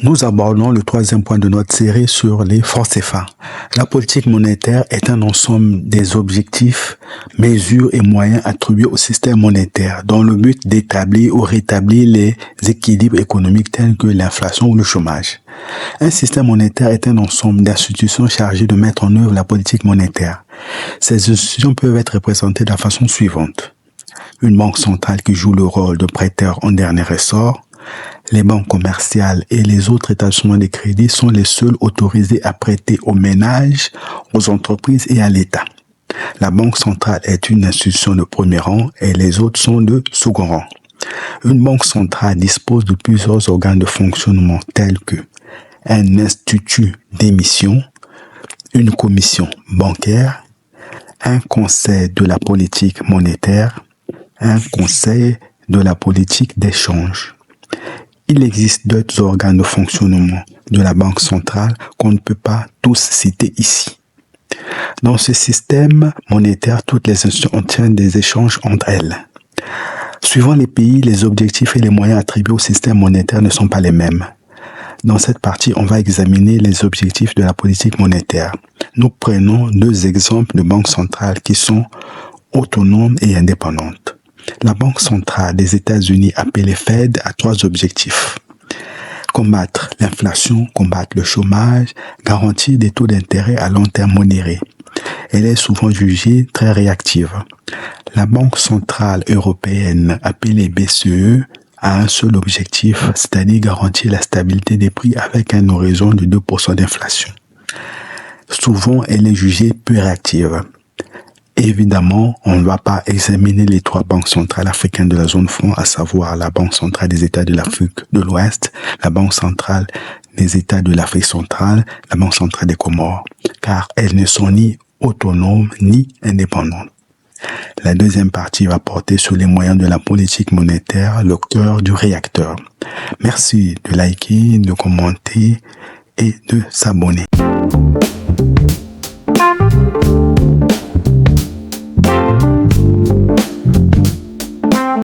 Nous abordons le troisième point de notre série sur les francs CFA. La politique monétaire est un ensemble des objectifs, mesures et moyens attribués au système monétaire dans le but d'établir ou rétablir les équilibres économiques tels que l'inflation ou le chômage. Un système monétaire est un ensemble d'institutions chargées de mettre en œuvre la politique monétaire. Ces institutions peuvent être représentées de la façon suivante. Une banque centrale qui joue le rôle de prêteur en dernier ressort. Les banques commerciales et les autres établissements de crédit sont les seuls autorisés à prêter aux ménages, aux entreprises et à l'État. La banque centrale est une institution de premier rang et les autres sont de second rang. Une banque centrale dispose de plusieurs organes de fonctionnement tels que un institut d'émission, une commission bancaire, un conseil de la politique monétaire, un conseil de la politique d'échange. Il existe d'autres organes de fonctionnement de la Banque centrale qu'on ne peut pas tous citer ici. Dans ce système monétaire, toutes les institutions obtiennent des échanges entre elles. Suivant les pays, les objectifs et les moyens attribués au système monétaire ne sont pas les mêmes. Dans cette partie, on va examiner les objectifs de la politique monétaire. Nous prenons deux exemples de banques centrales qui sont autonomes et indépendantes. La Banque centrale des États-Unis, appelée Fed, a trois objectifs. Combattre l'inflation, combattre le chômage, garantir des taux d'intérêt à long terme modérés. Elle est souvent jugée très réactive. La Banque centrale européenne, appelée BCE, a un seul objectif, c'est-à-dire garantir la stabilité des prix avec un horizon de 2% d'inflation. Souvent, elle est jugée peu réactive. Évidemment, on ne va pas examiner les trois banques centrales africaines de la zone franc, à savoir la Banque centrale des États de l'Afrique de l'Ouest, la Banque centrale des États de l'Afrique centrale, la Banque centrale des Comores, car elles ne sont ni autonomes ni indépendantes. La deuxième partie va porter sur les moyens de la politique monétaire, le cœur du réacteur. Merci de liker, de commenter et de s'abonner.